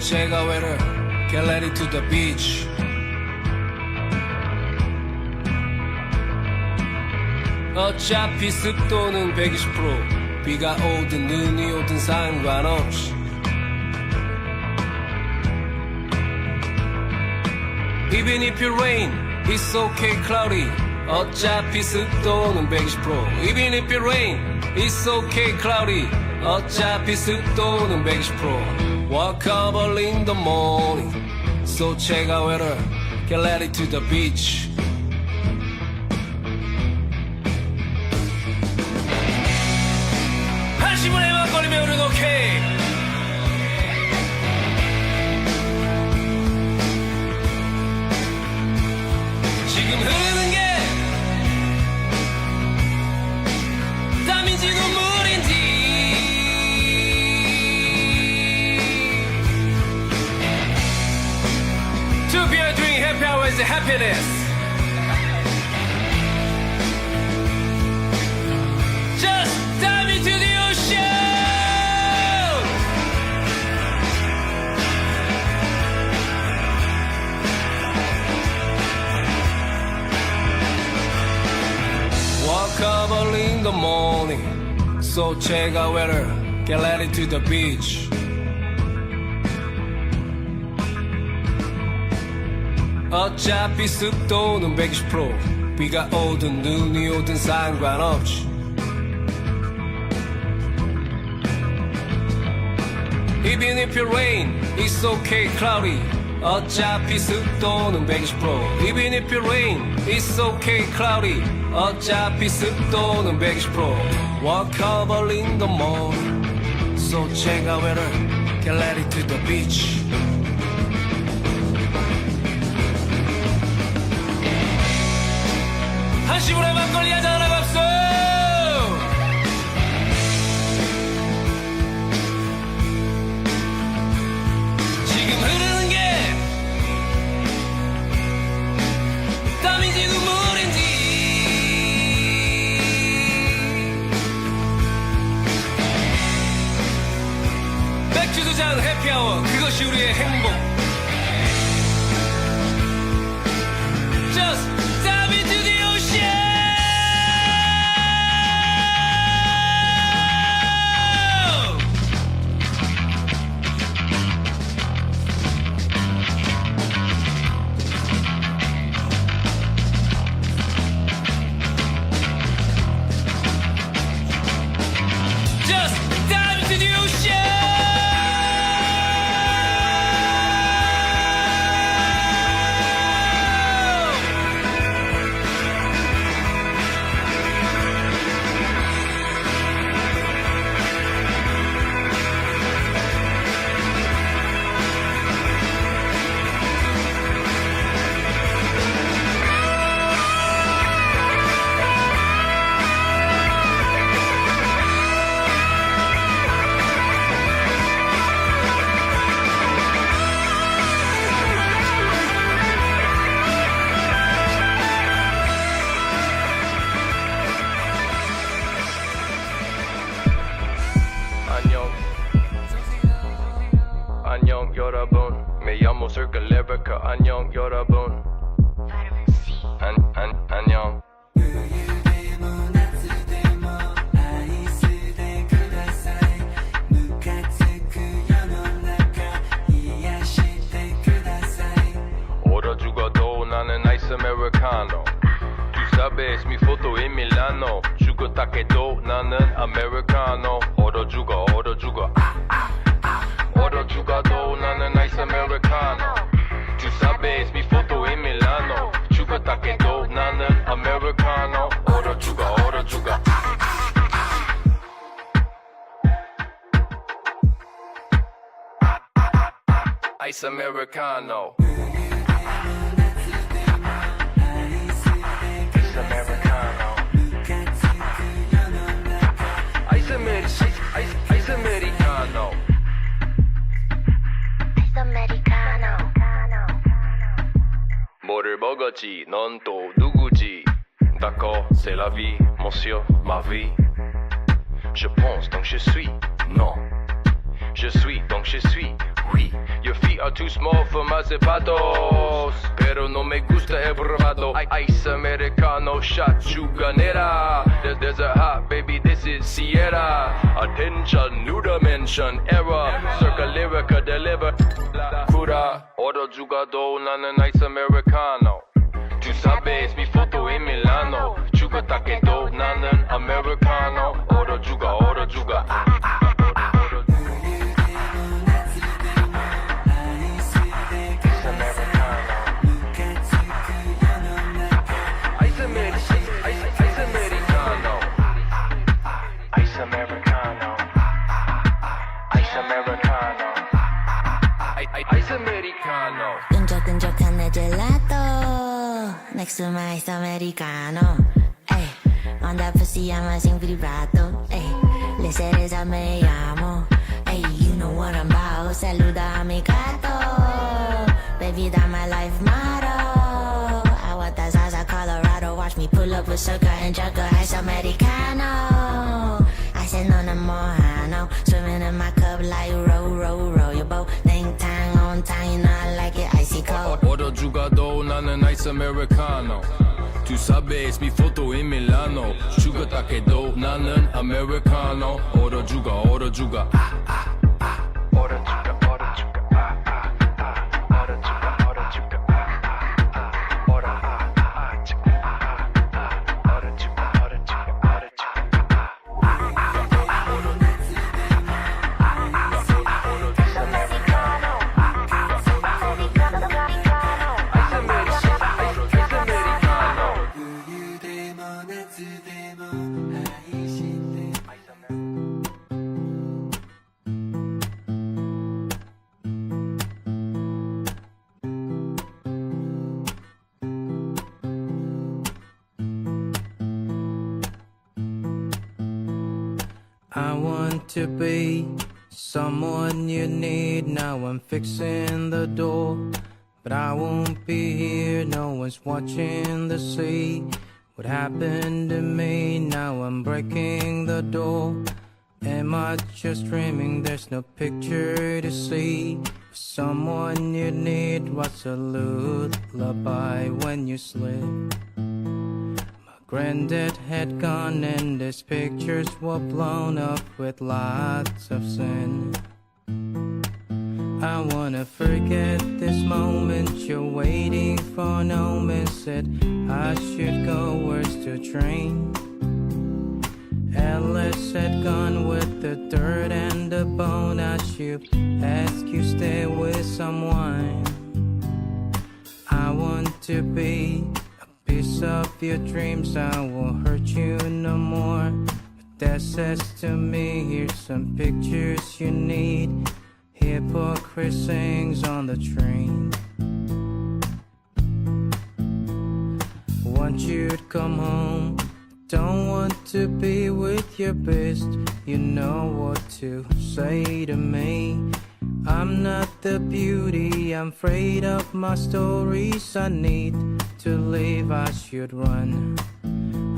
check out weather, get ready to the beach. 어차피 습도는 120%, 비가 오든 눈이 오든 상관없이. Even if it rain, it's okay cloudy. 어차피 습도는 120%. Even if it rain, it's okay cloudy. 어차피 습도는 120%. Walk up early in the morning, so check out weather, get ready to the beach. 한시분에만 걸리면 우린 오케이. 지금 흐르는 게 땀인지 눈물인지. To be a drink, happy hour is happiness. Just dive into the ocean. Walk up early in the morning, so check out weather, get ready to the beach. 어차피 습도는 120%, 비가 오든 눈이 오든 상관없지. Even if it rain, it's okay cloudy. 어차피 습도는 120%. Even if it rain, it's okay cloudy. 어차피 습도는 120%. Walk up early in the morning, so check out weather, get ready to the beach. 한시분에 막걸리 한잔 하나 갑소. 지금 흐르는 게 땀인지 눈물인지. 맥주 두 잔 해피아워, 그것이 우리의 행복. Just dive into the ocean. Just dive into the ocean. 안녕 여러분, me llamo C.Cle Lyrica. 안녕 여러분. 안녕. Ora 죽어도 나는 아이스 아메리카노. Tu sabes mi foto en Milano. 죽었다 해도 나는 아메리카노. 얼어 죽어. 얼어 죽어도 나는 아이스 아메리카노. Tu sabes mi foto en Milano. 죽었다 해도 나는 아메리카노. 얼어 죽어. 아이스 아메리카노. 아이스 아메리카노. 뭐를 먹었지? 넌 또 누구지? D'accord, c'est la vie, monsieur, ma vie. Je pense donc je suis, non. Je suis donc je suis, oui. Your are too small for my zapatos. Pero no me gusta el bravado. Ice americano, shot chuganera. There's a hot baby, this is Sierra. Attention, new dimension, error. Circa lyrica, deliver. Pura, order jugado, 나는 ice americano. Tú sabes, mi foto en Milano. 죽었다 깨도 나는 americano. Order juga, order juga. 끈적끈적한 내 gelato next to my ice americano. Ay, on that pussy I'ma sing privato. Ay, le cereza me llamo. Ay, you know what I'm about. Saluda a mi gato. Baby, that my life motto. I want that Zaza Colorado. Watch me pull up with circa and jugger ice americano. I said no more, no. Swimming in my cup like row, row, row your boat. Ding tang on time, you know I like it icy cold. Order jugado, 나는 ice americano. Tú sabes, mi foto en Milano. 죽었다 깨도 나는 americano. Order juga, order juga. Order juga, order juga. Order juga, order juga. Order juga. Order juga, order juga, order juga. I want to be someone you need. Now I'm fixing the door, but I won't be here. No one's watching the sea. What happened to me? Now I'm breaking the door. Am I just dreaming? There's no picture to see. Someone you need. What's a lullaby when you sleep? Granddad had gone and his pictures were blown up with lots of sin. I wanna forget this moment. You're waiting for an omen. Said I should go, where's the train? Alice had gone with the dirt and the bone. I should ask you stay with someone. I want to be piece of your dreams. I won't hurt you no more. But that says to me, here's some pictures you need. Hypocrite sings on the train. Want you to come home. Don't want to be with your best. You know what to say to me. I'm not the beauty, I'm afraid of my stories. I need to leave, I should run.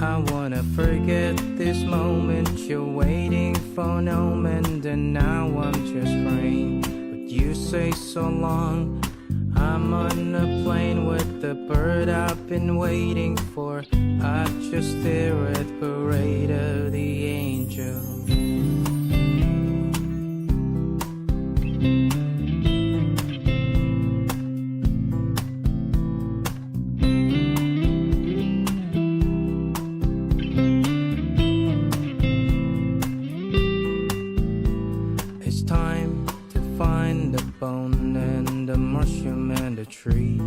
I wanna forget this moment. You're waiting for an omen, and now I'm just praying. But you say so long. I'm on a plane with the bird I've been waiting for. I just stare at Parade of the Angels. It's time to find the bone and the mushroom and the tree.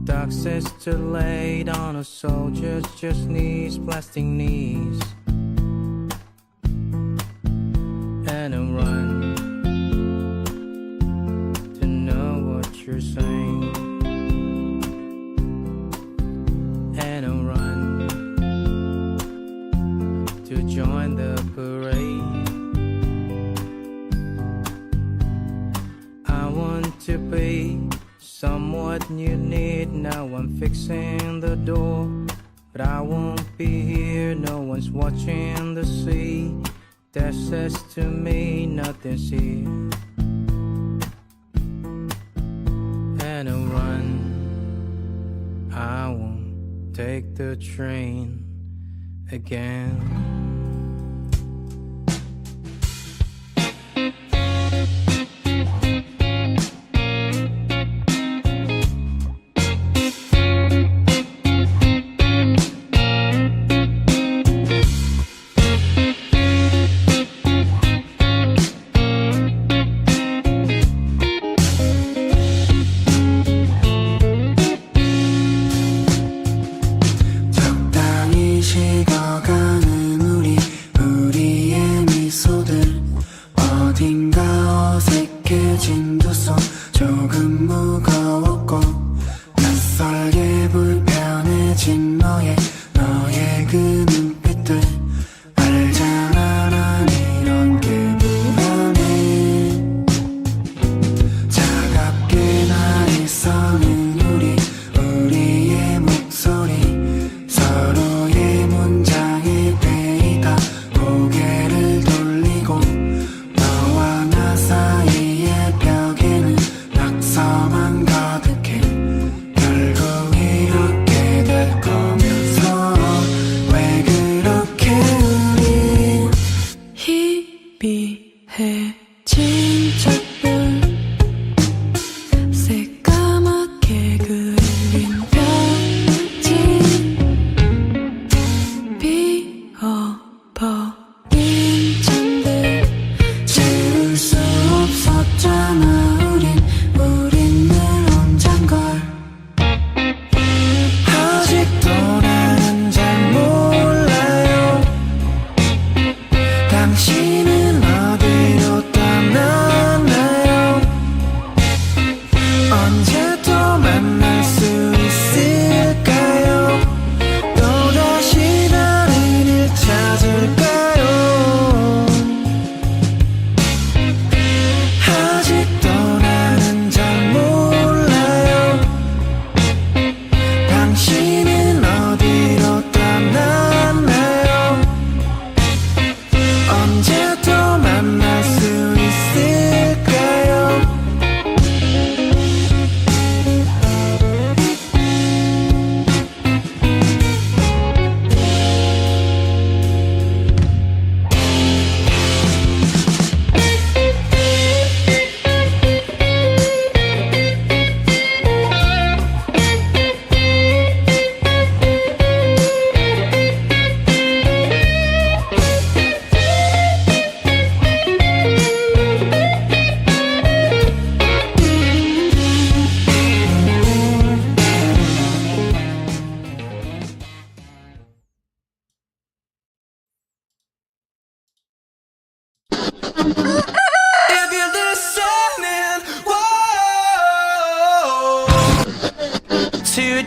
Doc says to lay down a soldier's just knees, plastic knees. And a run to know what you're saying. And a run to join the parade. I want to be somewhat you need. Now I'm fixing the door, but I won't be here. No one's watching the sea. That says to me, now 하듯이 And I'll run I won't take the train again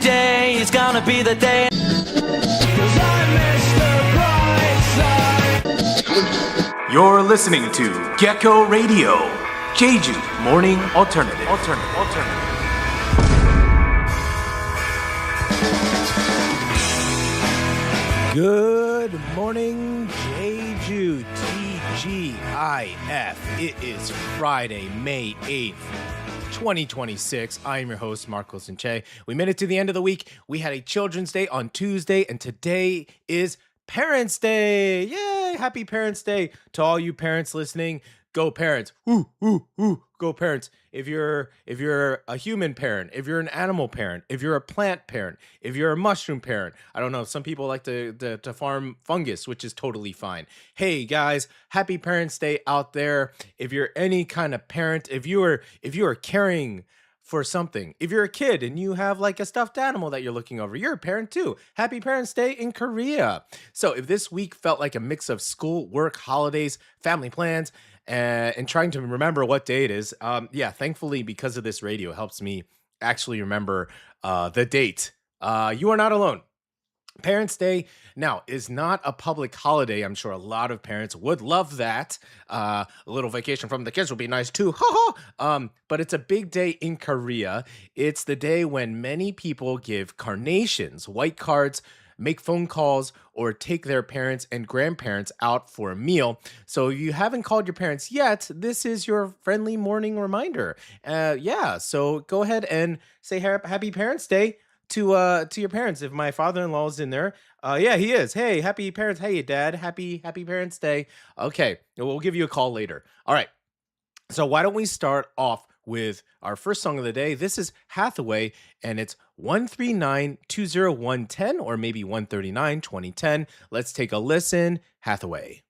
Today is gonna be the day. 'Cause I miss the bright side. You're listening to Gecko Radio, Jeju Morning Alternative. Good morning, Jeju, TGIF. It is Friday, May 8th, 2026. I am your host, Marcos and Che. We made it to the end of the week. We had a Children's Day on Tuesday, and today is Parents' Day. Yay! Happy Parents' Day to all you parents listening. Go parents. Ooh, ooh, ooh. Go parents. If you're a human parent, if you're an animal parent, if you're a plant parent, if you're a mushroom parent, I don't know, some people like to farm fungus, which is totally fine. Hey guys, happy Parents' Day out there. If you're any kind of parent, if you are caring for something, if you're a kid and you have like a stuffed animal that you're looking over, you're a parent too. Happy Parents' Day in Korea. So if this week felt like a mix of school, work, holidays, family plans, and trying to remember what day it is, thankfully, because of this radio, helps me actually remember the date. You are not alone. Parents' Day now is not a public holiday. I'm sure a lot of parents would love that. A little vacation from the kids would be nice too. But it's a big day in Korea. It's the day when many people give carnations, white cards, make phone calls or take their parents and grandparents out for a meal. So if you haven't called your parents yet, this is your friendly morning reminder. So go ahead and say Happy Parents' Day to your parents. If my father-in-law is in there, yeah, he is. Hey, happy parents. Hey, Dad, happy Parents' Day. Okay, we'll give you a call later. All right. So why don't we start off with our first song of the day? This is Hathaway, and it's 139-20110 or maybe 139-2010. Let's take a listen. Hathaway.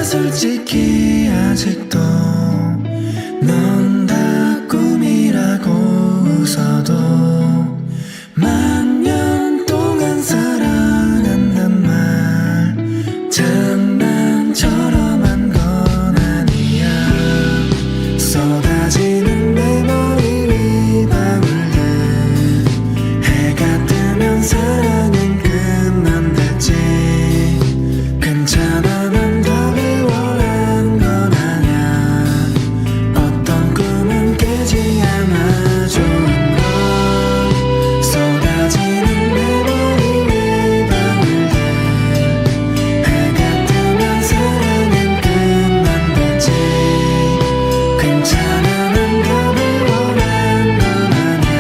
솔직히 아직도 넌 다 꿈이라고 웃어도 만년 동안 사랑한단 말 장난처럼 한 건 아니야. 쏟아지는 내 머리 위 방울들 해가 뜨면 사랑은 끝난댔지. 괜찮아 난 답을 원한 건 아냐. 어떤 꿈은 깨지 않아 좋은 걸. 쏟아지는 내 머리 위 방울들 해가 뜨면 사랑은 끝난댔지. 괜찮아 난 답을 원한 건 아냐.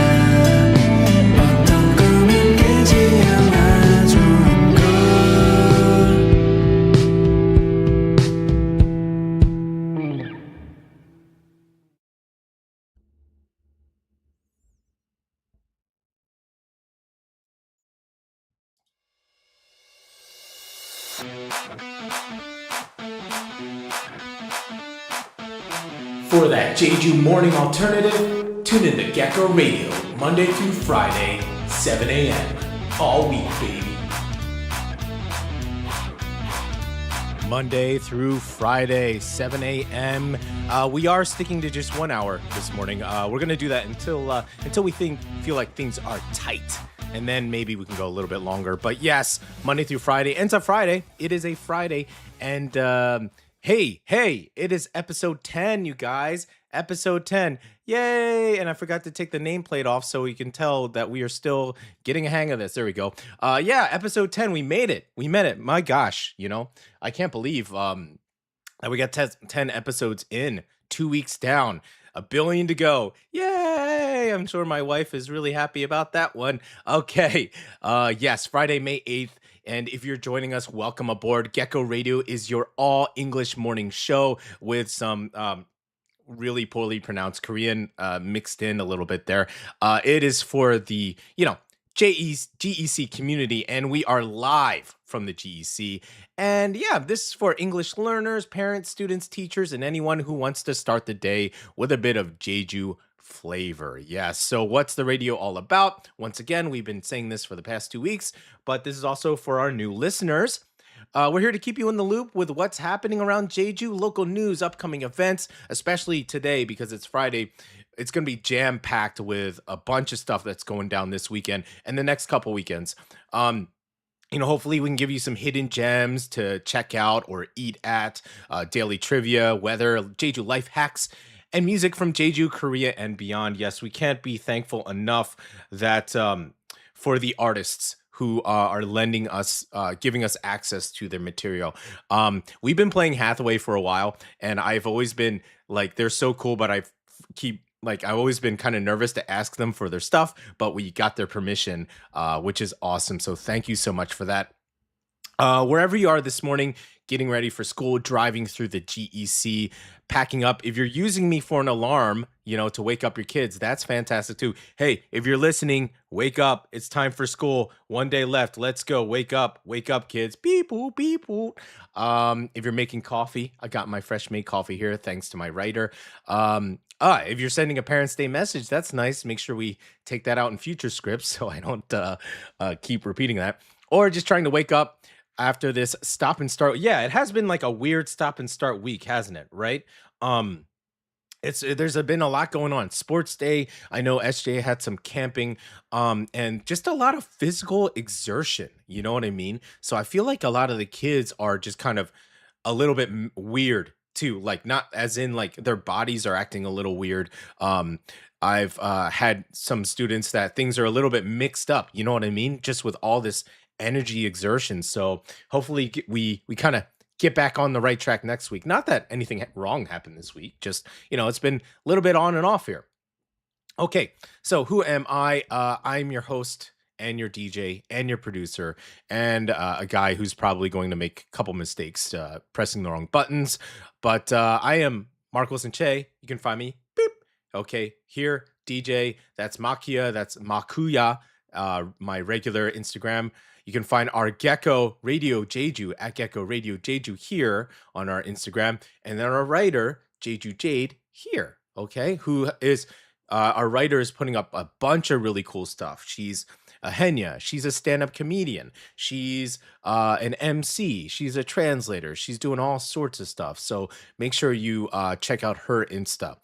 어떤 꿈은 깨지 않아 좋은 걸. For that Jeju morning alternative, tune in to Gecko Radio, Monday through Friday, 7 a.m. All week, baby. Monday through Friday, 7 a.m. We are sticking to just 1 hour this morning. We're gonna do that until we feel like things are tight, and then maybe we can go a little bit longer. But yes, Monday through Friday. It's a Friday. It is a Friday, and hey, it is episode 10, you guys. Episode 10. Yay! And I forgot to take the nameplate off so we can tell that we are still getting a hang of this. There we go. Yeah, episode 10. We made it. My gosh, I can't believe that we got 10 episodes in, 2 weeks down, 1 billion to go. Yay! I'm sure my wife is really happy about that one. Okay. Yes, Friday, May 8th. And if you're joining us, welcome aboard. Gecko Radio is your all English morning show with some really poorly pronounced Korean mixed in a little bit there. It is for the, GEC community, and we are live from the GEC. And yeah, this is for English learners, parents, students, teachers, and anyone who wants to start the day with a bit of Jeju flavor. Yes. So what's the radio all about? Once again, we've been saying this for the past 2 weeks, but this is also for our new listeners. We're here to keep you in the loop with what's happening around Jeju, local news, upcoming events, especially today because it's Friday. It's going to be jam-packed with a bunch of stuff that's going down this weekend and the next couple weekends. Hopefully we can give you some hidden gems to check out or eat at, daily trivia, weather, Jeju life hacks, and music from Jeju, Korea, and beyond. Yes, we can't be thankful enough that for the artists who are lending us, giving us access to their material. We've been playing Hathaway for a while, and I've always been like, they're so cool, but I've always been kind of nervous to ask them for their stuff, but we got their permission, which is awesome. So thank you so much for that. Wherever you are this morning, getting ready for school, driving through the GEC, packing up. If you're using me for an alarm, to wake up your kids, that's fantastic too. Hey, if you're listening, wake up. It's time for school. 1 day left. Let's go. Wake up, kids. Beep, boop, beep, boop. If you're making coffee, I got my fresh made coffee here, thanks to my writer. If you're sending a Parents' Day message, that's nice. Make sure we take that out in future scripts so I don't keep repeating that. Or just trying to wake up after this stop and start. Yeah, it has been like a weird stop and start week, hasn't it? Right? There's been a lot going on. Sports day. I know SJ had some camping, and just a lot of physical exertion. You know what I mean? So I feel like a lot of the kids are just kind of a little bit weird too. Like not as in like their bodies are acting a little weird. I've had some students that things are a little bit mixed up. You know what I mean? Just with all this energy exertion. So hopefully we kind of get back on the right track next week. Not that anything wrong happened this week. Just, it's been a little bit on and off here. Okay. So who am I? I'm your host and your DJ and your producer and a guy who's probably going to make a couple mistakes pressing the wrong buttons. But I am Marcos and Che. You can find me. Beep. Okay. Here, DJ. That's Makia. That's Makuya. My regular Instagram. You can find our Gecko Radio Jeju at Gecko Radio Jeju here on our Instagram. And then our writer, Jeju Jade, here. Okay. Who is our writer is putting up a bunch of really cool stuff. She's a Henya. She's a stand-up comedian. She's an MC. She's a translator. She's doing all sorts of stuff. So make sure you check out her Insta.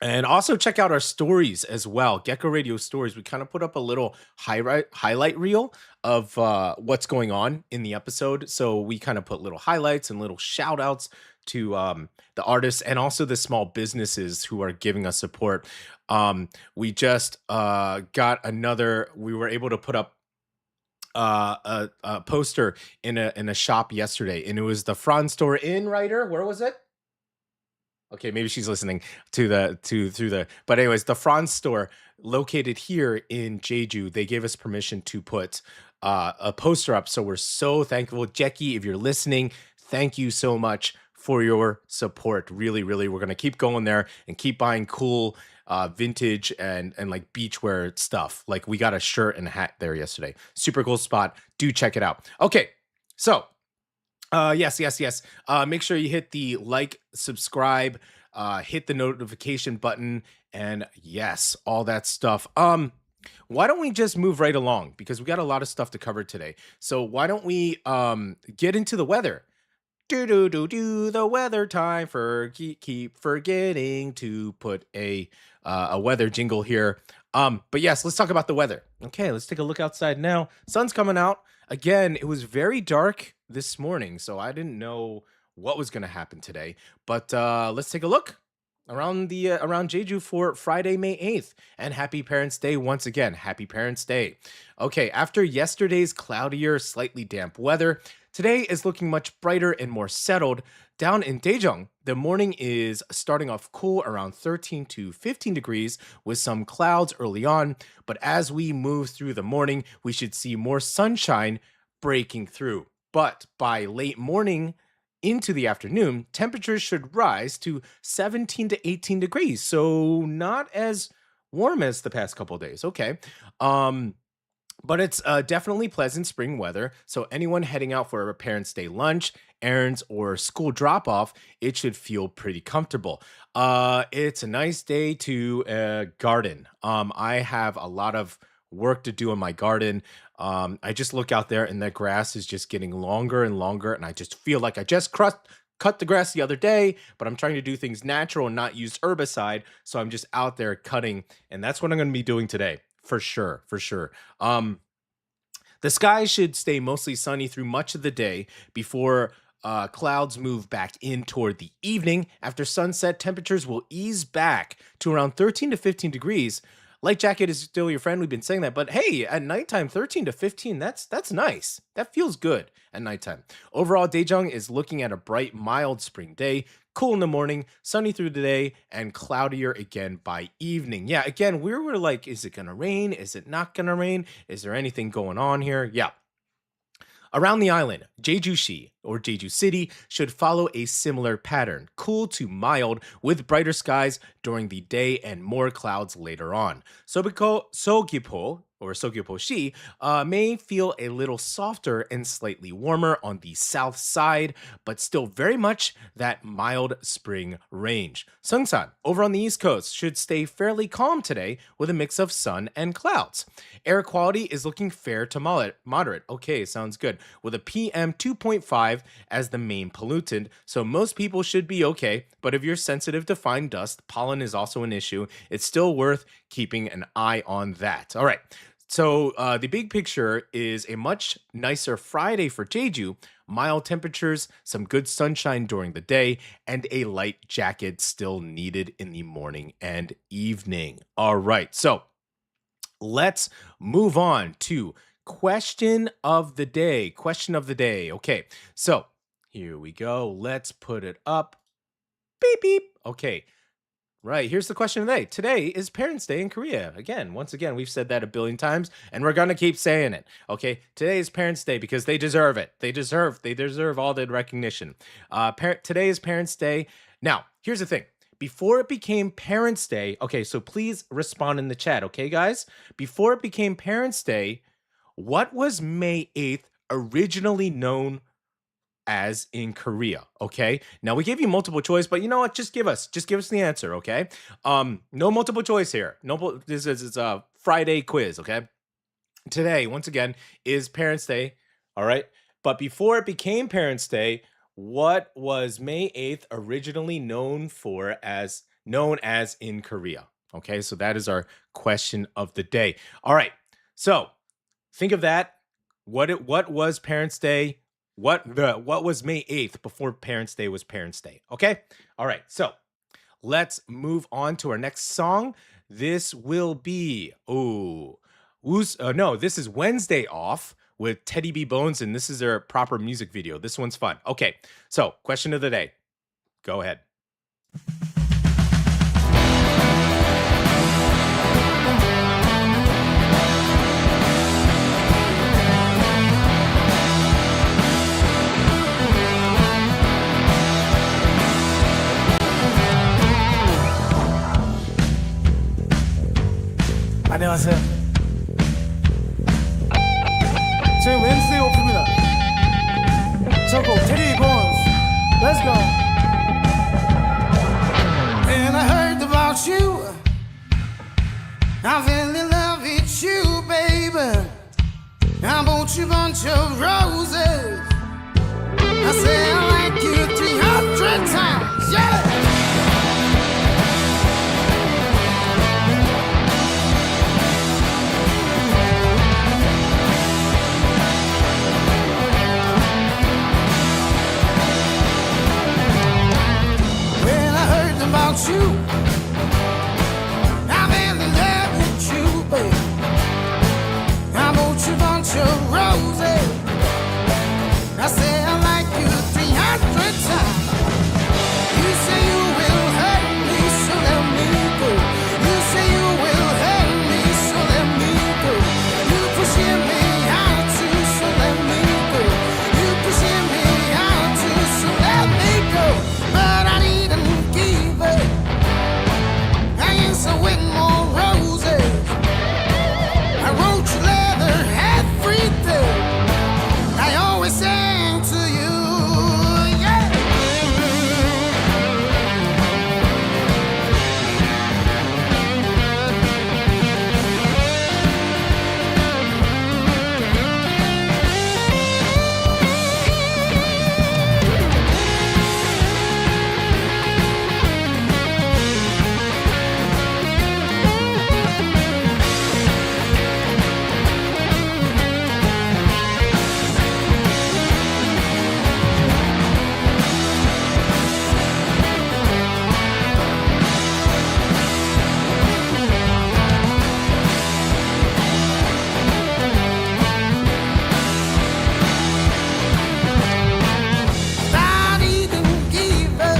And also check out our stories as well. Gecko Radio Stories. We kind of put up a little highlight reel of what's going on in the episode. So we kind of put little highlights and little shout outs to the artists and also the small businesses who are giving us support. We just we were able to put up a poster in a shop yesterday, and it was the Franz store in Writer. Where was it? Okay, maybe she's listening to but anyways, the Franz store located here in Jeju, they gave us permission to put a poster up. So we're so thankful. Jackie, if you're listening, thank you so much for your support. Really, really, we're going to keep going there and keep buying cool vintage and like beachwear stuff. Like we got a shirt and a hat there yesterday. Super cool spot. Do check it out. Okay, so yes. Make sure you hit the like, subscribe, hit the notification button, and yes, all that stuff. Why don't we just move right along? Because we got a lot of stuff to cover today. So why don't we get into the weather? Do the weather time for keep forgetting to put a weather jingle here. But yes, let's talk about the weather. Okay, let's take a look outside now. Sun's coming out. Again, it was very dark this morning, so I didn't know what was going to happen today. But let's take a look around the around Jeju for Friday, May 8th. And happy Parents' Day once again. Happy Parents' Day. Okay, after yesterday's cloudier, slightly damp weather, today is looking much brighter and more settled. Down in Daejeong, the morning is starting off cool around 13 to 15 degrees with some clouds early on. But as we move through the morning, we should see more sunshine breaking through. But by late morning into the afternoon, temperatures should rise to 17 to 18 degrees. So not as warm as the past couple of days. Okay. But it's definitely pleasant spring weather. So anyone heading out for a Parents' Day lunch, errands, or school drop-off, it should feel pretty comfortable. It's a nice day to garden. I have a lot of work to do in my garden. I just look out there and the grass is just getting longer and longer, and I just feel like I just cut the grass the other day, but I'm trying to do things natural and not use herbicide. So I'm just out there cutting, and that's what I'm going to be doing today. For sure. The sky should stay mostly sunny through much of the day before clouds move back in toward the evening. After sunset, temperatures will ease back to around 13 to 15 degrees. Light jacket is still your friend. We've been saying that, but hey, at nighttime, 13 to 15, that's nice. That feels good at nighttime. Overall, Daejeong is looking at a bright, mild spring day. Cool in the morning, sunny through the day, and cloudier again by evening. Yeah, again, we were like, is it gonna rain? Is it not gonna rain? Is there anything going on here? Yeah. Around the island, Jeju-si, or Jeju City, should follow a similar pattern, cool to mild, with brighter skies during the day and more clouds later on. Sogyepo, or Sogyepo-si, may feel a little softer and slightly warmer on the south side, but still very much that mild spring range. Seongsan, over on the east coast, should stay fairly calm today with a mix of sun and clouds. Air quality is looking fair to moderate. Okay, sounds good. With a PM 2.5 as the main pollutant, so most people should be okay, but if you're sensitive to fine dust, pollen is also an issue. It's still worth keeping an eye on that. All right. So the big picture is a much nicer Friday for Jeju, mild temperatures, some good sunshine during the day, and a light jacket still needed in the morning and evening. All right, so let's move on to question of the day. Okay, so here we go. Let's put it up. Beep, beep. Okay. Right, here's the question of the day. Today is Parents' Day in Korea. Once again, we've said that a billion times, and we're gonna keep saying it. Okay, today is Parents' Day because they deserve it. They deserve all the recognition. Today is Parents' Day. Now, here's the thing. Before it became Parents' Day, okay, so please respond in the chat, okay, guys? Before it became Parents' Day, what was May 8th originally known as in Korea? Okay, now we gave you multiple choice, but you know what, just give us the answer. Okay, no multiple choice here. This is a Friday quiz. Okay, today once again is Parents' Day. All right, but before it became Parents' Day, what was May 8th originally known as in Korea? Okay, so that is our question of the day. All right, so think of that. What was Parents' Day? What was May 8th before Parents' Day was Parents' Day? Okay? All right. So, let's move on to our next song. This will be this is Wednesday Off with Teddy.B.Bones, and this is their proper music video. This one's fun. Okay. So, question of the day. Go ahead. 안녕하세요. 저희 웬스데이 오프입니다. 첫곡 Teddy.B.Bones. Let's go. And I heard about you. I fell in love with meet you, baby, I bought you a bunch of roses. I say I like you 300 times, yeah. Well, I heard about you. I'm in love with you, baby. I bought you a bunch of roses. I say I like you 300 times. You say you will hurt me, so let me go. You say you will hurt me, so let me go. You pushing me out too, so let me go. You pushing me out too, so let me go. But I didn't give up. I answer with more roses. I wrote you leather every day. I always sang to you, yeah. I didn't give up.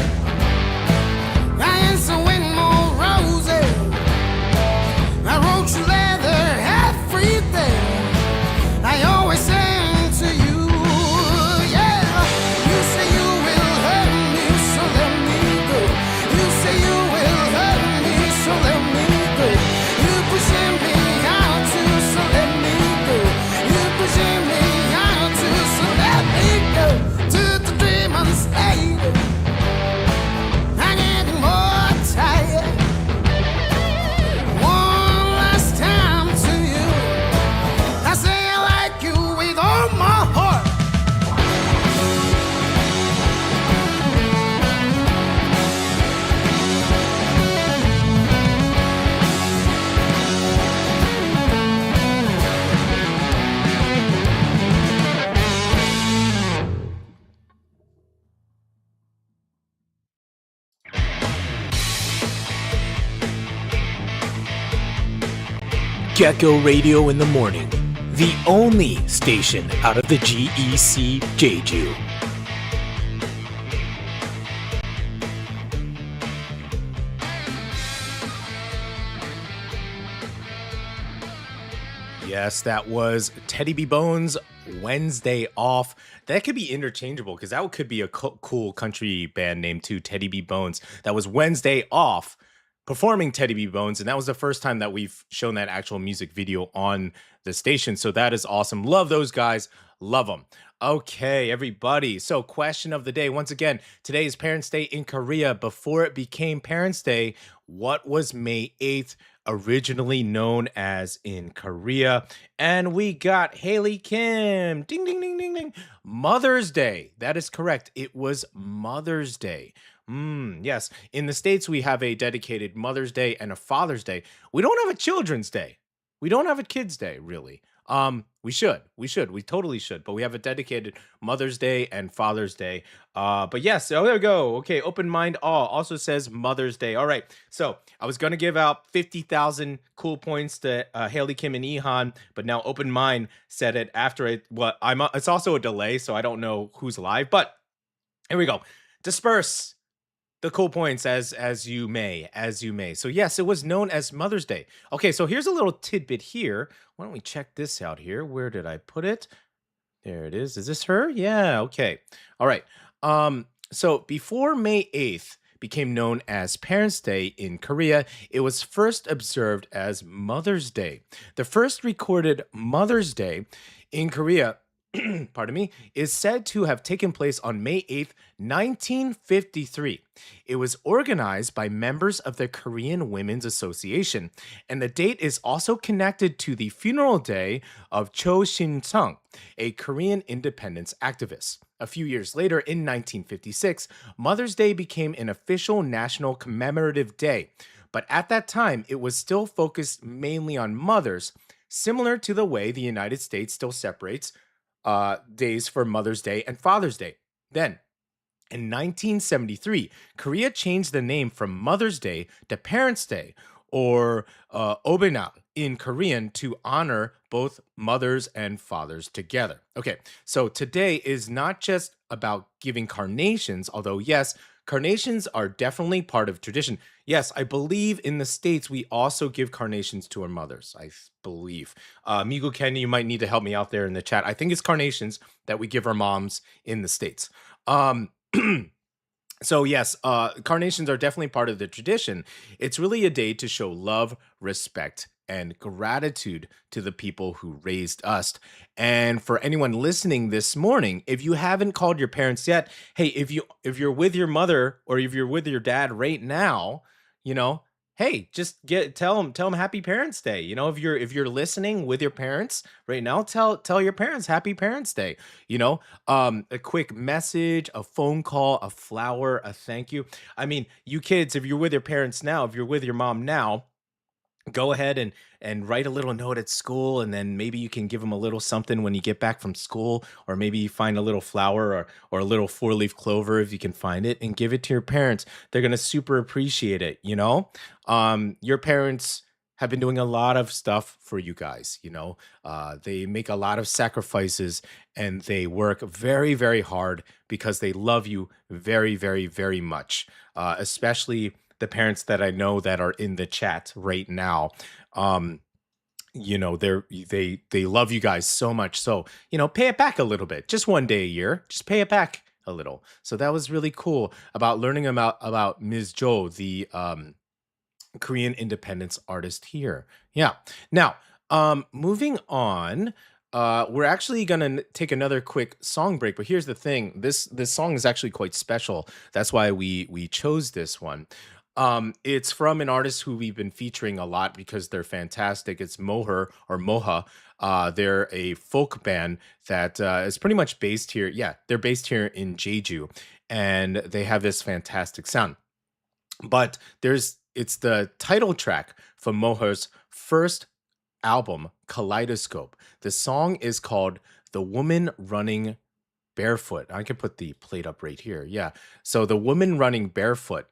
I answer with more roses. I wrote you leather every day. I always sang to you, yeah. You say you will hurt me, so let me go. You say you will hurt me, so let me go. You pushing me out too, so let me go. You pushing me out too, so let me go. 2 to 3 months later, I'm getting more tired. One last time to you, I say I like you with all my heart. Gecko Radio in the morning, the only station out of the GEC Jeju. Yes, that was Teddy.B.Bones Wednesday Off. That could be interchangeable because that could be a cool country band name too, Teddy.B.Bones. That was Wednesday Off performing Teddy.B.Bones, and that was the first time that we've shown that actual music video on the station. So that is awesome. Love those guys. Love them. Okay, everybody. So question of the day. Once again, today is Parents' Day in Korea. Before it became Parents' Day, what was May 8th originally known as in Korea? And we got Haley Kim. Ding, ding, ding, ding, ding. Mother's Day. That is correct. It was Mother's Day. Yes. In the States, we have a dedicated Mother's Day and a Father's Day. We don't have a Children's Day. We don't have a Kids' Day, really. We totally should, but we have a dedicated Mother's Day and Father's Day. But yes, there we go. Okay, Open Mind All also says Mother's Day. All right, so I was gonna give out 50,000 cool points to Haley Kim and Ihan, but now Open Mind said it after it. It's also a delay, so I don't know who's live. But here we go. Disperse the cool points as you may. So yes, it was known as Mother's Day. Okay, so here's a little tidbit here. Why don't we check this out here? Where did I put it? There it is. Is this her? Yeah, okay. All right. So before May 8th became known as Parents' Day in Korea, it was first observed as Mother's Day. The first recorded Mother's Day in Korea pardon me, is said to have taken place on May 8th, 1953. It was organized by members of the Korean Women's Association, and the date is also connected to the funeral day of Cho Shin-sung, a Korean independence activist. A few years later, in 1956, Mother's Day became an official national commemorative day, but at that time, it was still focused mainly on mothers, similar to the way the United States still separates days for Mother's Day and Father's Day. Then, in 1973, Korea changed the name from Mother's Day to Parents' Day, or 어버이날 in Korean, to honor both mothers and fathers together. Okay, so today is not just about giving carnations, although yes, carnations are definitely part of tradition. Yes, I believe in the States we also give carnations to our mothers. I believe. Migu Kenny, you might need to help me out there in the chat. I think it's carnations that we give our moms in the States. So yes, carnations are definitely part of the tradition. It's really a day to show love, respect, and gratitude to the people who raised us. And for anyone listening this morning, if you haven't called your parents yet, hey, if you're with your mother or if you're with your dad right now, hey, just tell them Happy Parents Day. If you're listening with your parents right now, tell your parents Happy Parents Day. A quick message, a phone call, a flower, a thank you. I mean, you kids, if you're with your parents now, if you're with your mom now, go ahead and write a little note at school, and then maybe you can give them a little something when you get back from school, or maybe you find a little flower or a little 4-leaf clover if you can find it, and give it to your parents. They're gonna super appreciate it. Your parents have been doing a lot of stuff for you guys. They make a lot of sacrifices, and they work very, very hard because they love you very, very, very much, especially the parents that I know that are in the chat right now. They love you guys so much. So, pay it back a little bit. Just one day a year. Just pay it back a little. So that was really cool about learning about Ms. Jo, the Korean independence artist here. Yeah. Now, moving on. We're actually gonna take another quick song break, but here's the thing: this song is actually quite special. That's why we chose this one. It's from an artist who we've been featuring a lot because they're fantastic. It's Moher or Moha. They're a folk band that is pretty much based here. Yeah, they're based here in Jeju, and they have this fantastic sound. But it's the title track from Moher's first album, Kaleidoscope. The song is called "The Woman Running Barefoot." I can put the plate up right here. Yeah. So "The Woman Running Barefoot."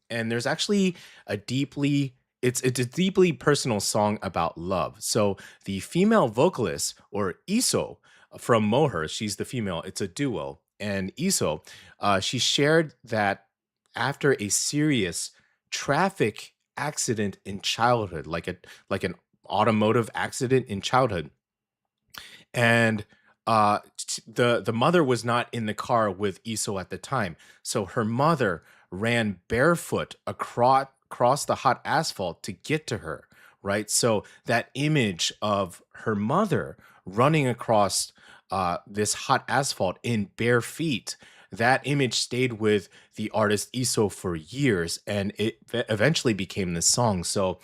And there's actually it's a deeply personal song about love. So the female vocalist, or Iso from Moher, she's the female, it's a duo. And Iso, she shared that after a serious traffic accident in childhood, like an automotive accident in childhood, and the mother was not in the car with Iso at the time, so her mother ran barefoot across the hot asphalt to get to her, right? So that image of her mother running across this hot asphalt in bare feet, that image stayed with the artist Iso for years, and it eventually became this song. So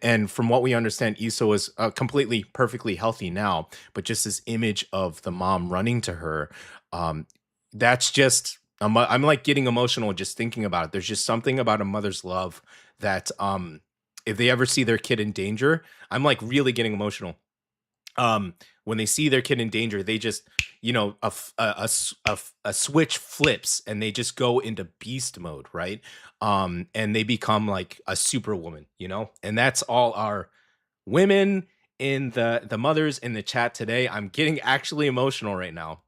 and from what we understand, Iso is completely, perfectly healthy now, but just this image of the mom running to her, that's just, I'm like getting emotional just thinking about it. There's just something about a mother's love that if they ever see their kid in danger, I'm like really getting emotional. When they see their kid in danger, they just, a switch flips and they just go into beast mode, right? And they become like a superwoman, and that's all our women in the mothers in the chat today. I'm getting actually emotional right now.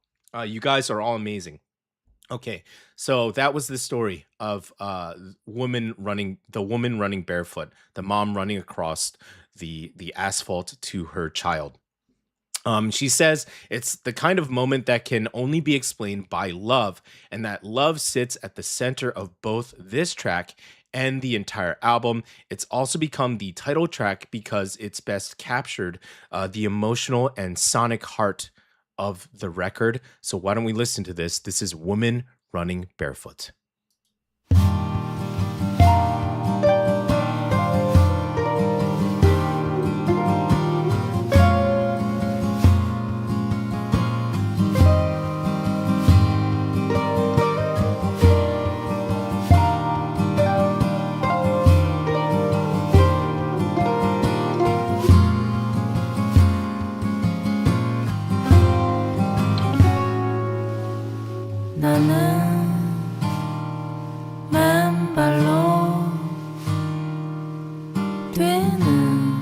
You guys are all amazing. Okay, so that was the story of the woman running barefoot, the mom running across the asphalt to her child. She says it's the kind of moment that can only be explained by love, and that love sits at the center of both this track and the entire album. It's also become the title track because it's best captured the emotional and sonic heart of the record. So why don't we listen to this? This is Woman Running Barefoot. 나는 맨발로 뛰는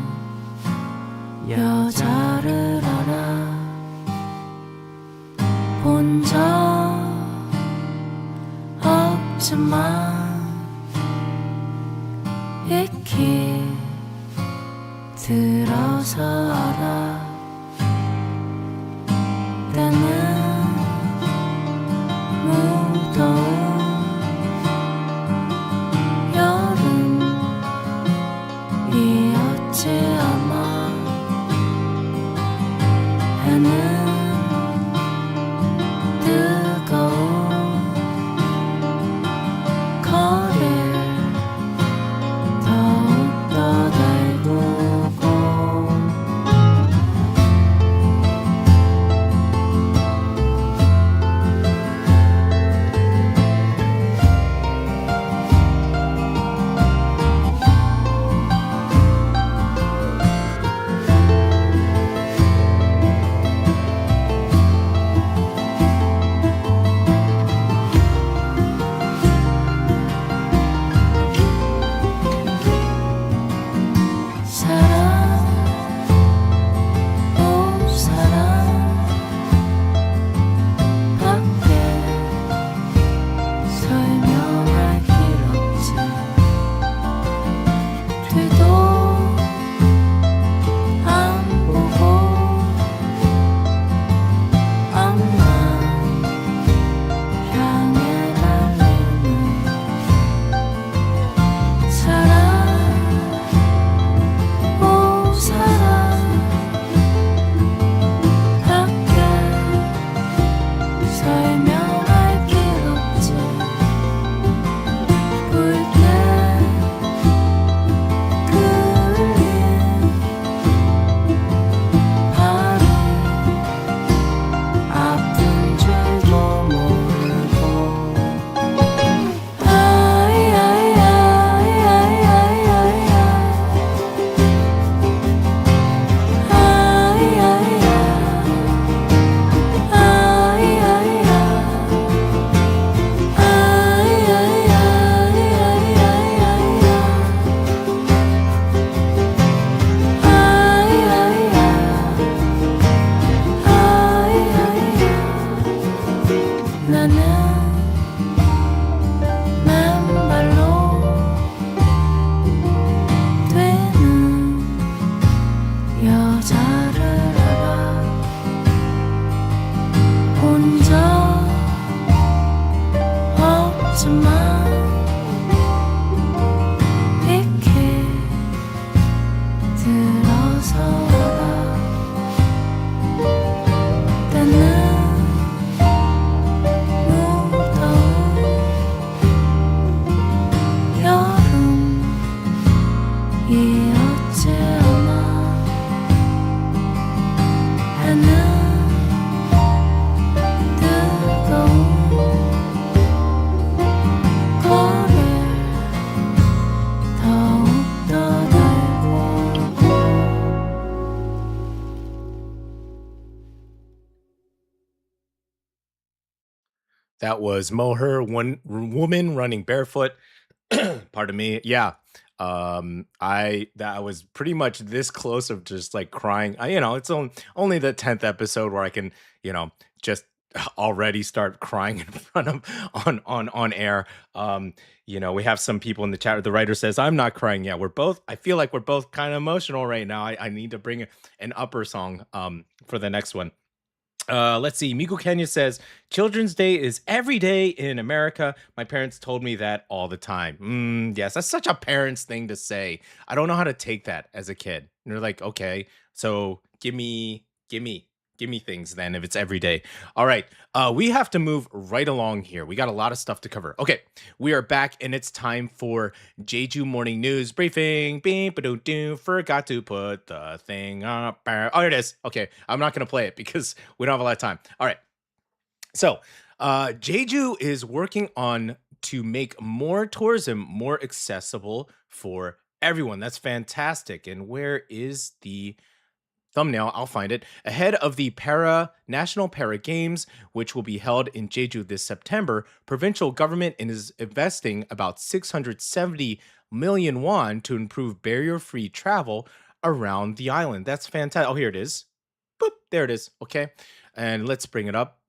여자를 알아 본 적 없지만 익히 들어서 알아 때는 무더운 여름이었지 아마 해는 뜨거운 거리를 더욱더 달구고 That was Moher, one woman running barefoot. Pardon me. Yeah. I was pretty much this close of just like crying. It's only the 10th episode where I can, just already start crying in front of on air. We have some people in the chat. The writer says, I'm not crying yet. I feel like we're both kind of emotional right now. I need to bring an upper song for the next one. Let's see. Miku Kenya says, Children's Day is every day in America. My parents told me that all the time. Yes, that's such a parent's thing to say. I don't know how to take that as a kid. And they're like, okay, so give me Give me things then if it's every day. All right. We have to move right along here. We got a lot of stuff to cover. Okay. We are back and it's time for Jeju Morning News Briefing. Beep, ba-doo-doo. Forgot to put the thing up. Oh, here it is. Okay. I'm not going to play it because we don't have a lot of time. All right. So, Jeju is working on to make more tourism more accessible for everyone. That's fantastic. And where is the thumbnail? I'll find it. Ahead of the National Para Games, which will be held in Jeju this September, provincial government is investing about 670 million won to improve barrier-free travel around the island. That's fantastic. Oh, here it is. Boop, there it is. Okay. And let's bring it up.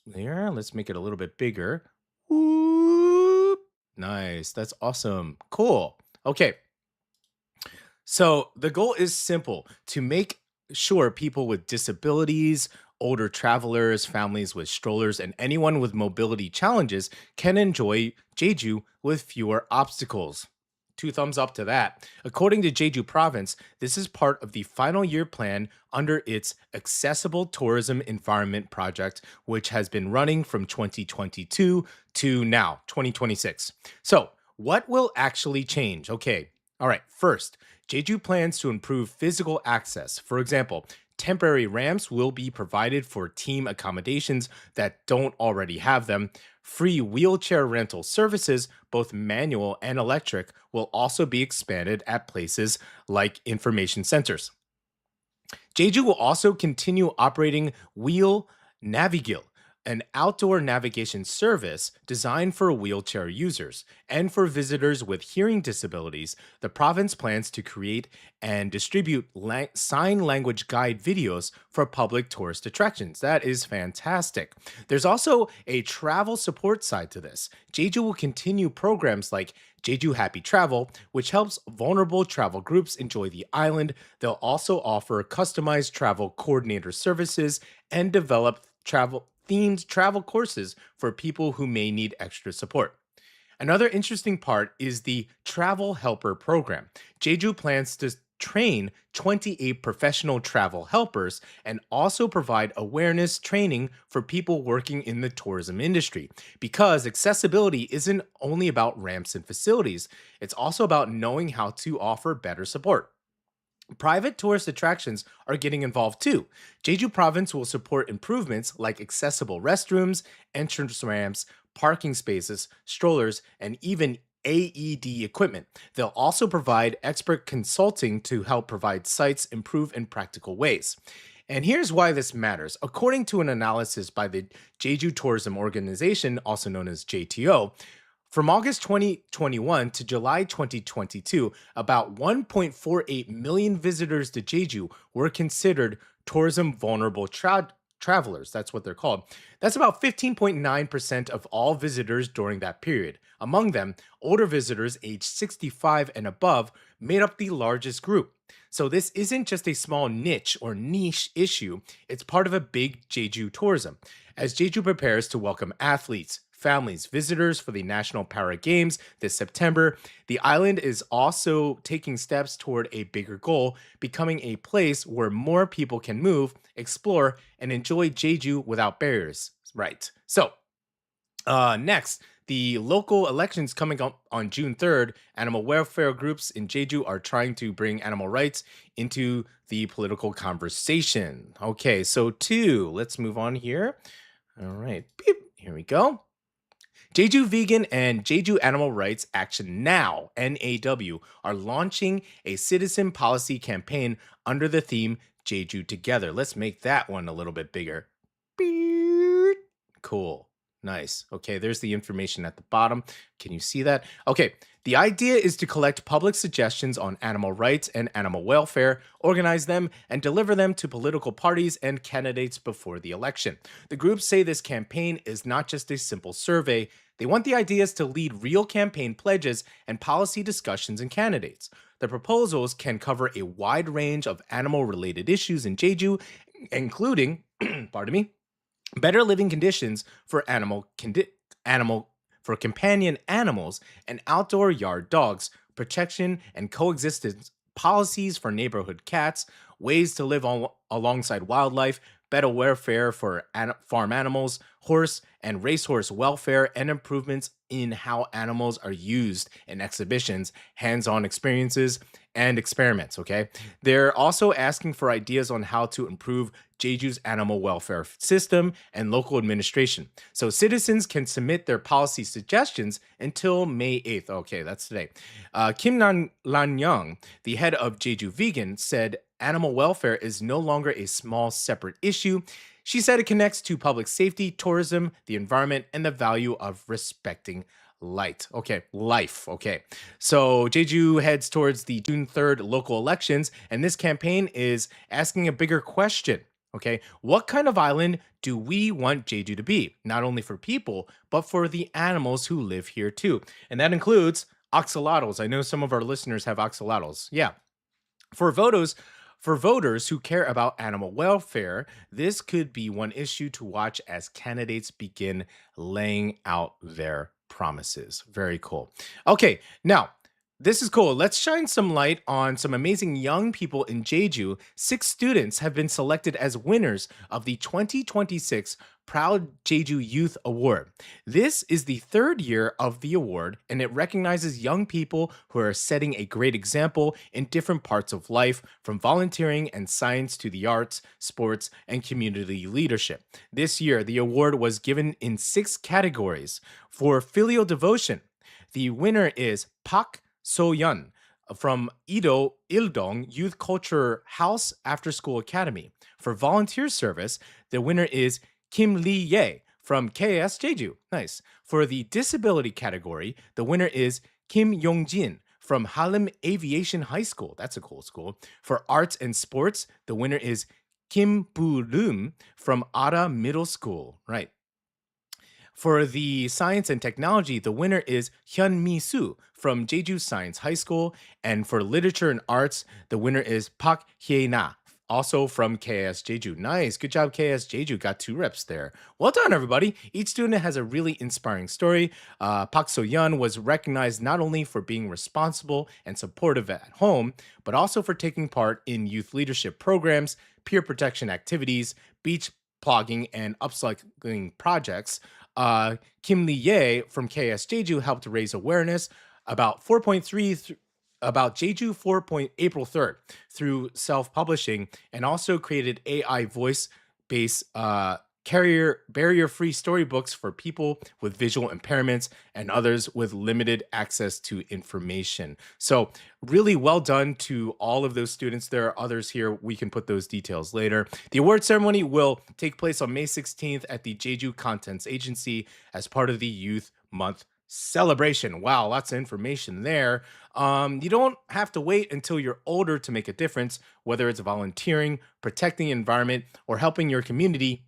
There, let's make it a little bit bigger. Whoop. Nice. That's awesome. Cool. Okay. So the goal is simple: to make sure people with disabilities, older travelers, families with strollers, and anyone with mobility challenges can enjoy Jeju with fewer obstacles. 2 thumbs up to that. According to Jeju Province, this is part of the final year plan under its Accessible Tourism Environment Project, which has been running from 2022 to now, 2026. So, what will actually change? Okay, all right, first, Jeju plans to improve physical access. For example, temporary ramps will be provided for team accommodations that don't already have them. Free wheelchair rental services, both manual and electric, will also be expanded at places like information centers. Jeju will also continue operating Wheel Navigil, an outdoor navigation service designed for wheelchair users. And for visitors with hearing disabilities, the province plans to create and distribute sign language guide videos for public tourist attractions. That is fantastic. There's also a travel support side to this. Jeju will continue programs like Jeju Happy Travel, which helps vulnerable travel groups enjoy the island. They'll also offer customized travel coordinator services and develop themed travel courses for people who may need extra support. Another interesting part is the Travel Helper program. Jeju plans to train 28 professional travel helpers and also provide awareness training for people working in the tourism industry. Because accessibility isn't only about ramps and facilities, it's also about knowing how to offer better support. Private tourist attractions are getting involved too. Jeju Province will support improvements like accessible restrooms, entrance ramps, parking spaces, strollers, and even AED equipment. They'll also provide expert consulting to help provide sites improve in practical ways. And here's why this matters. According to an analysis by the Jeju Tourism Organization, also known as JTO, from August 2021 to July 2022, about 1.48 million visitors to Jeju were considered tourism vulnerable travelers. That's what they're called. That's about 15.9% of all visitors during that period. Among them, older visitors aged 65 and above made up the largest group. So this isn't just a small niche issue, it's part of a big Jeju tourism. As Jeju prepares to welcome athletes, families, visitors for the National Para Games this September, the island is also taking steps toward a bigger goal, becoming a place where more people can move, explore, and enjoy Jeju without barriers. Right. So, next, the local elections coming up on June 3rd, animal welfare groups in Jeju are trying to bring animal rights into the political conversation. Okay, so 2, let's move on here. All right, beep, here we go. Jeju Vegan and Jeju Animal Rights Action Now, NAW, are launching a citizen policy campaign under the theme Jeju Together. Let's make that one a little bit bigger. Cool. Nice. Okay, there's the information at the bottom. Can you see that? Okay, the idea is to collect public suggestions on animal rights and animal welfare, organize them, and deliver them to political parties and candidates before the election. The groups say this campaign is not just a simple survey. They want the ideas to lead real campaign pledges and policy discussions and candidates. The proposals can cover a wide range of animal-related issues in Jeju, including, pardon me, better living conditions for for companion animals and outdoor yard dogs, protection and coexistence policies for neighborhood cats, ways to live alongside wildlife, better welfare for farm animals, horse and racehorse welfare, and improvements in how animals are used in exhibitions, hands-on experiences, and experiments, okay? They're also asking for ideas on how to improve Jeju's animal welfare system and local administration. So citizens can submit their policy suggestions until May 8th. Okay, that's today. Kim Lan-young, the head of Jeju Vegan, said animal welfare is no longer a small separate issue. She said it connects to public safety, tourism, the environment, and the value of respecting life. Okay. So Jeju heads towards the June 3rd local elections, and this campaign is asking a bigger question. Okay, what kind of island do we want Jeju to be? Not only for people, but for the animals who live here too. And that includes axolotls. I know some of our listeners have axolotls. Yeah. For voters who care about animal welfare, this could be one issue to watch as candidates begin laying out their promises. Very cool. Okay, now, this is cool. Let's shine some light on some amazing young people in Jeju. 6 students have been selected as winners of the 2026 Proud Jeju Youth Award. This is the 3rd year of the award, and it recognizes young people who are setting a great example in different parts of life, from volunteering and science to the arts, sports, and community leadership. This year, the award was given in 6 categories. For filial devotion, the winner is Pak So-yeon from Ido Ildong Youth Culture House After School Academy. For volunteer service, the winner is Kim Lee-ye from KS Jeju. Nice. For the disability category, the winner is Kim Yong-jin from Halim Aviation High School. That's a cool school. For arts and sports, the winner is Kim Bu-rum from Ara Middle School. Right. For the science and technology, the winner is Hyun Mi-soo from Jeju Science High School. And for literature and arts, the winner is Park Hye-na, also from KS Jeju. Nice. Good job, KS Jeju. Got 2 reps there. Well done, everybody. Each student has a really inspiring story. Park So-yeon was recognized not only for being responsible and supportive at home, but also for taking part in youth leadership programs, peer protection activities, beach plogging, and upcycling projects. Kim Lee-ye from KS Jeju helped raise awareness about about Jeju April 3rd through self-publishing, and also created AI voice-based barrier-free storybooks for people with visual impairments and others with limited access to information. So really well done to all of those students. There are others here. We can put those details later. The award ceremony will take place on May 16th at the Jeju Contents Agency as part of the Youth Month celebration. Wow, lots of information there. You don't have to wait until you're older to make a difference, whether it's volunteering, protecting the environment, or helping your community.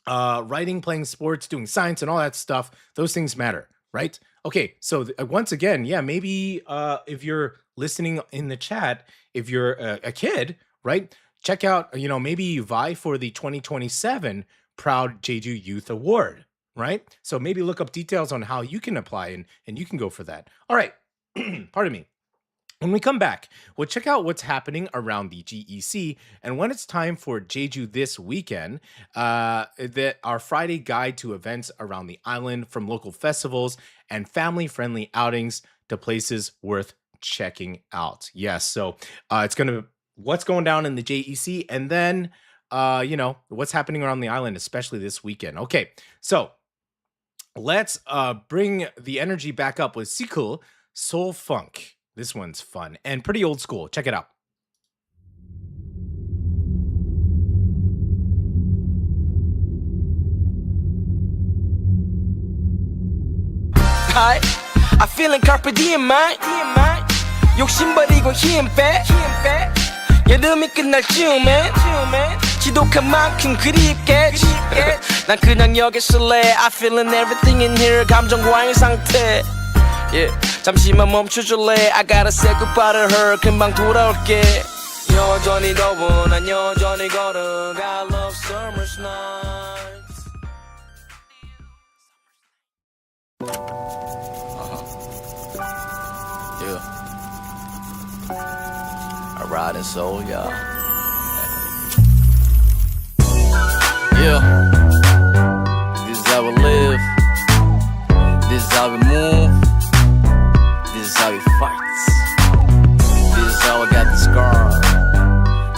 Writing, playing sports, doing science, and all that stuff. Those things matter, right? Okay, so once again, yeah, maybe if you're listening in the chat, if you're a kid, right, check out, maybe vie for the 2027 Proud Jeju Youth Award, right? So maybe look up details on how you can apply, and you can go for that. All right, pardon me. When we come back, we'll check out what's happening around the GEC, and when it's time for Jeju this weekend, our Friday guide to events around the island, from local festivals and family-friendly outings to places worth checking out. Yes, so it's what's going down in the JEC, and then what's happening around the island, especially this weekend. Okay, so let's bring the energy back up with C.Cle, Soul Funk. This one's fun and pretty old school. Check it out. Hi, I feeling carpe diem, man. 욕심 버리고 힘 빼. 여름이 끝날 즈음에 지독한 만큼 그립겠지. 난 그냥 여기 있을래. I feeling everything in here. 감정 과잉 상태. Yeah, 잠시만 멈춰줄래. I gotta say goodbye to her. 금방 돌아올게. 여전히 더워 난 여전히 걸어가. Love summer's nights. Yeah, I ride in soul, y'all. Yeah, this is how we live. This is how we move. This is how we fight. This is how I got the scar.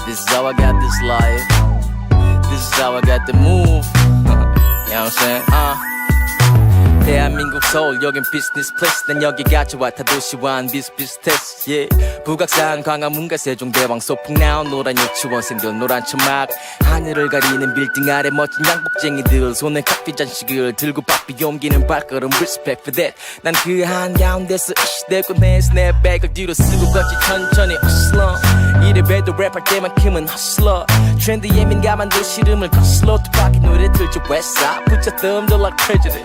This is how I got this life. This is how I got the move. You know what I'm saying? 대한민국 서울 여긴 비즈니스 플레이스 난 여기가 좋아 타 도시와는 비슷비슷했어 yeah. 북악산 광화문과 세종대왕 소풍 나온 노란 유치원생들 노란 천막 하늘을 가리는 빌딩 아래 멋진 양복쟁이들 손에 커피 잔씩을 들고 바삐 옮기는 발걸음 respect for that 난 그 한가운데서 내고 내 스냅백을 뒤로 쓰고 걷지 천천히 hustler 이래봬도 랩할 때만큼은 hustler 트렌드에 민감한 도시름을 거슬러 투박이 노래 틀죠 westside put your thumb to like prejudice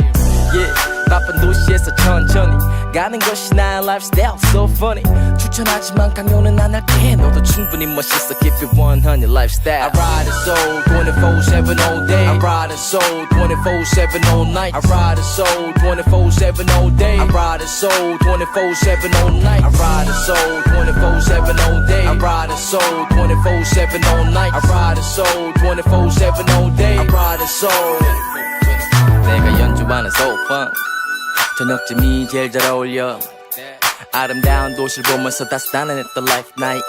yeah, 바쁜 도시에서 천천히 가는 것이 나의 lifestyle so funny 추천하지만 강요는 안 할게 너도 충분히 멋있어 keep it 100 lifestyle I ride it soul 24/7 all day I ride it soul 24/7 all night I ride it soul 24/7 all day I ride it soul 24/7 all night I ride it soul 24/7 all day I ride it soul 24/7 all night I ride it soul 24/7 all day I ride it soul 내가 연주하는 soul funk 저녁쯤이 제일 잘 어울려 아름다운 도시를 보면서 다시 단련했던 life 나의